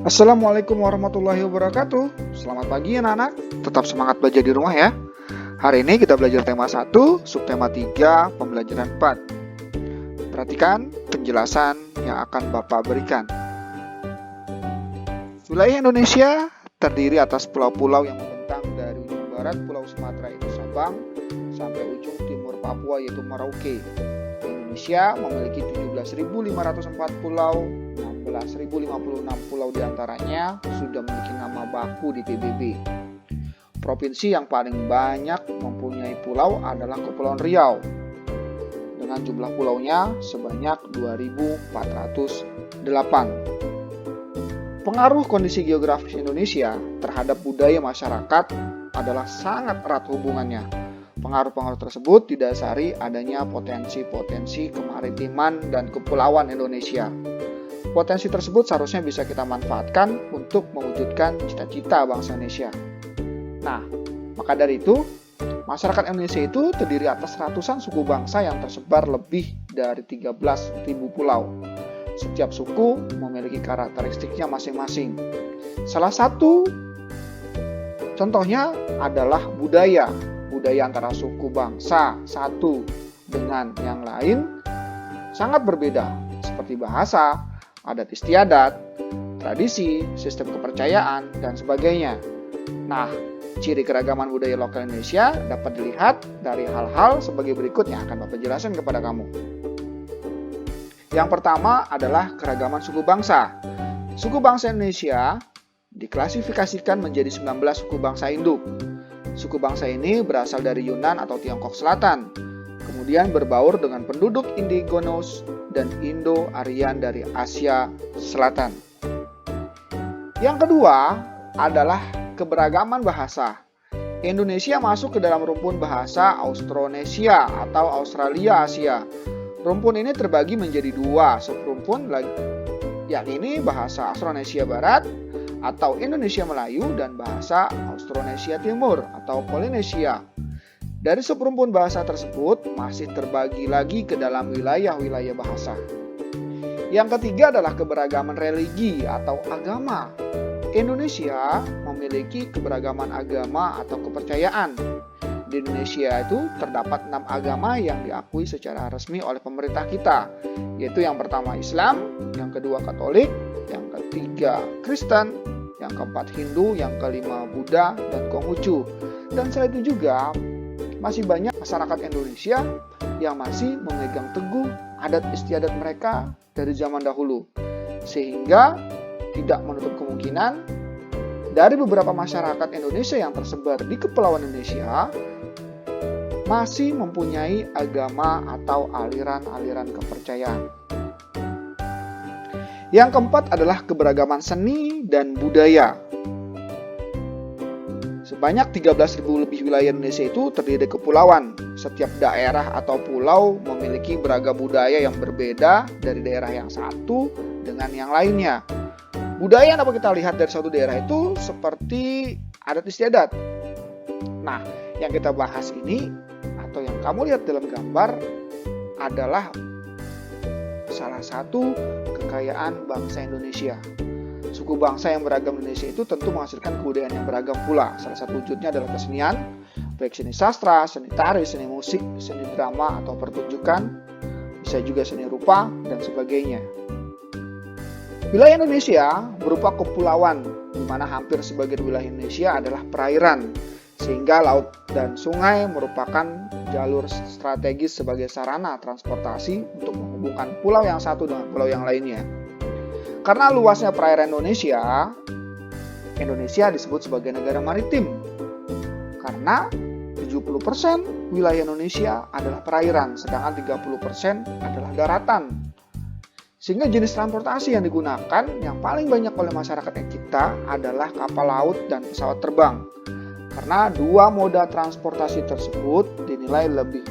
Assalamualaikum warahmatullahi wabarakatuh. Selamat pagi anak-anak. Tetap semangat belajar di rumah ya. Hari ini kita belajar tema 1, subtema 3, pembelajaran 4. Perhatikan penjelasan yang akan Bapak berikan. Wilayah Indonesia terdiri atas pulau-pulau yang membentang dari ujung barat Pulau Sumatera yaitu Sabang sampai ujung timur Papua yaitu Merauke. Indonesia memiliki 17.504 pulau, 16.056 pulau diantaranya sudah memiliki nama baku di PBB. Provinsi yang paling banyak mempunyai pulau adalah Kepulauan Riau, dengan jumlah pulaunya sebanyak 2.408. Pengaruh kondisi geografis Indonesia terhadap budaya masyarakat adalah sangat erat hubungannya. Pengaruh-pengaruh tersebut didasari adanya potensi-potensi kemaritiman dan kepulauan Indonesia. Potensi tersebut seharusnya bisa kita manfaatkan untuk mewujudkan cita-cita bangsa Indonesia. Nah, maka dari itu, masyarakat Indonesia itu terdiri atas ratusan suku bangsa yang tersebar lebih dari 13.000 pulau. Setiap suku memiliki karakteristiknya masing-masing. Salah satu contohnya adalah budaya antara suku bangsa satu dengan yang lain sangat berbeda, seperti bahasa, adat istiadat, tradisi, sistem kepercayaan, dan sebagainya. Nah, ciri keragaman budaya lokal Indonesia dapat dilihat dari hal-hal sebagai berikut yang akan Bapak jelaskan kepada kamu. Yang pertama adalah keragaman suku bangsa. Suku bangsa Indonesia diklasifikasikan menjadi 19 suku bangsa induk. Suku bangsa ini berasal dari Yunan atau Tiongkok Selatan, kemudian berbaur dengan penduduk indigenous dan Indo-Aryan dari Asia Selatan. Yang kedua adalah keberagaman bahasa. Indonesia masuk ke dalam rumpun bahasa Austronesia atau Australia Asia. Rumpun ini terbagi menjadi dua subrumpun, yakni bahasa Austronesia Barat atau Indonesia Melayu dan bahasa Austronesia Timur atau Polinesia. Dari subrumpun bahasa tersebut masih terbagi lagi ke dalam wilayah-wilayah bahasa. Yang ketiga adalah keberagaman religi atau agama. Indonesia memiliki keberagaman agama atau kepercayaan. Di Indonesia itu terdapat 6 agama yang diakui secara resmi oleh pemerintah kita, yaitu yang pertama Islam, yang kedua Katolik, yang ketiga Kristen, yang keempat Hindu, yang kelima Buddha, dan Konghucu. Dan selain itu juga masih banyak masyarakat Indonesia yang masih memegang teguh adat istiadat mereka dari zaman dahulu, sehingga tidak menutup kemungkinan dari beberapa masyarakat Indonesia yang tersebar di Kepulauan Indonesia masih mempunyai agama atau aliran-aliran kepercayaan. Yang keempat adalah keberagaman seni dan budaya. Sebanyak 13.000 lebih wilayah Indonesia itu terdiri dari kepulauan. Setiap daerah atau pulau memiliki beragam budaya yang berbeda dari daerah yang satu dengan yang lainnya. Budaya yang dapat kita lihat dari suatu daerah itu seperti adat istiadat. Nah, yang kita bahas ini atau yang kamu lihat dalam gambar adalah salah satu kekayaan bangsa Indonesia. Suku bangsa yang beragam di Indonesia itu tentu menghasilkan kebudayaan yang beragam pula. Salah satu wujudnya adalah kesenian, baik seni sastra, seni tari, seni musik, seni drama atau pertunjukan, bisa juga seni rupa, dan sebagainya. Wilayah Indonesia berupa kepulauan, di mana hampir sebagian wilayah Indonesia adalah perairan, sehingga laut dan sungai merupakan jalur strategis sebagai sarana transportasi untuk menghubungkan pulau yang satu dengan pulau yang lainnya. Karena luasnya perairan Indonesia disebut sebagai negara maritim. Karena 70% wilayah Indonesia adalah perairan, sedangkan 30% adalah daratan. Sehingga jenis transportasi yang digunakan yang paling banyak oleh masyarakat kita adalah kapal laut dan pesawat terbang. Karena dua moda transportasi tersebut dinilai lebih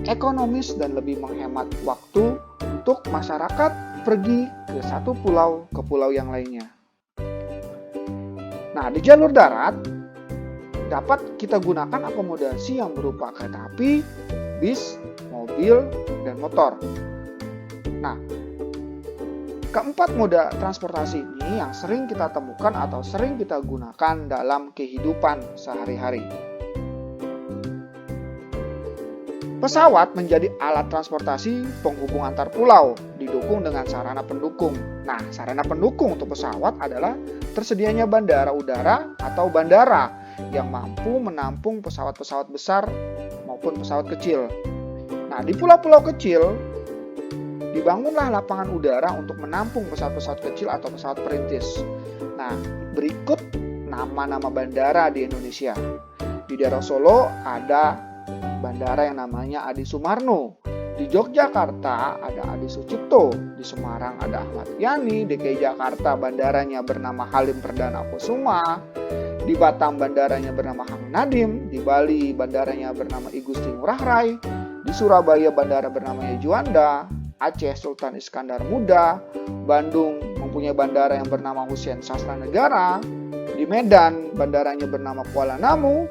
ekonomis dan lebih menghemat waktu untuk masyarakat pergi ke satu pulau ke pulau yang lainnya. Nah, di jalur darat dapat kita gunakan akomodasi yang berupa kereta api, bis, mobil, dan motor. Nah, Keempat moda transportasi ini yang sering kita temukan atau sering kita gunakan dalam kehidupan sehari-hari. Pesawat menjadi alat transportasi penghubung antar pulau, didukung dengan sarana pendukung. Nah, sarana pendukung untuk pesawat adalah tersedianya bandara udara atau bandara yang mampu menampung pesawat-pesawat besar maupun pesawat kecil. Nah, di pulau-pulau kecil, dibangunlah lapangan udara untuk menampung pesawat-pesawat kecil atau pesawat perintis. Nah, berikut nama-nama bandara di Indonesia. Di daerah Solo ada bandara yang namanya Adi Sumarno. Di Yogyakarta ada Adi Sucipto. Di Semarang ada Ahmad Yani. DKI Jakarta bandaranya bernama Halim Perdana Kusuma. Di Batam bandaranya bernama Hang Nadim. Di Bali bandaranya bernama I Gusti Ngurah Rai. Di Surabaya bandara bernama Juanda. Aceh Sultan Iskandar Muda, Bandung mempunyai bandara yang bernama Hussein Sastra Negara, di Medan bandaranya bernama Kuala Namu,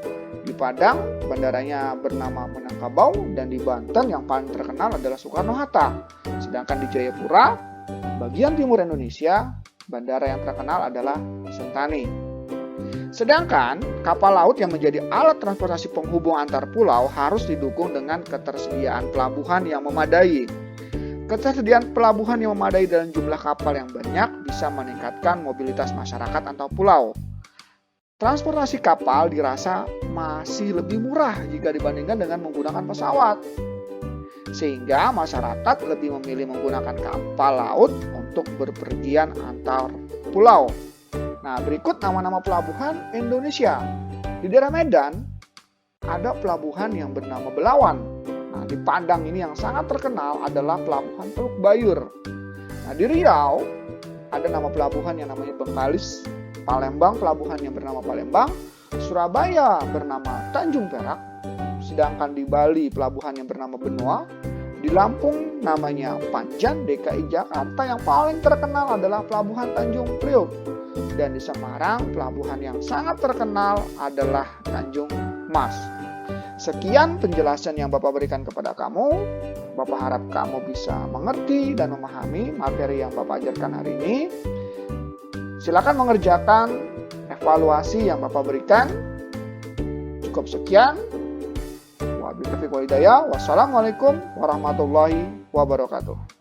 di Padang bandaranya bernama Minangkabau, dan di Banten yang paling terkenal adalah Soekarno-Hatta. Sedangkan di Jayapura, bagian timur Indonesia, bandara yang terkenal adalah Sentani. Sedangkan kapal laut yang menjadi alat transportasi penghubung antar pulau harus didukung dengan ketersediaan pelabuhan yang memadai. Ketersediaan pelabuhan yang memadai dalam jumlah kapal yang banyak bisa meningkatkan mobilitas masyarakat antar pulau. Transportasi kapal dirasa masih lebih murah jika dibandingkan dengan menggunakan pesawat. Sehingga masyarakat lebih memilih menggunakan kapal laut untuk berpergian antar pulau. Nah, berikut nama-nama pelabuhan Indonesia. Di daerah Medan ada pelabuhan yang bernama Belawan. Nah, di Padang ini yang sangat terkenal adalah Pelabuhan Teluk Bayur. Nah, di Riau ada nama pelabuhan yang namanya Bengkalis, Palembang pelabuhan yang bernama Palembang, Surabaya bernama Tanjung Perak, sedangkan di Bali pelabuhan yang bernama Benoa, di Lampung namanya Panjan. DKI Jakarta yang paling terkenal adalah Pelabuhan Tanjung Priok, dan di Semarang pelabuhan yang sangat terkenal adalah Tanjung Mas. Sekian penjelasan yang Bapak berikan kepada kamu. Bapak harap kamu bisa mengerti dan memahami materi yang Bapak ajarkan hari ini. Silakan mengerjakan evaluasi yang Bapak berikan. Cukup sekian. Wabillahi taufiq wal hidayah. Wassalamualaikum warahmatullahi wabarakatuh.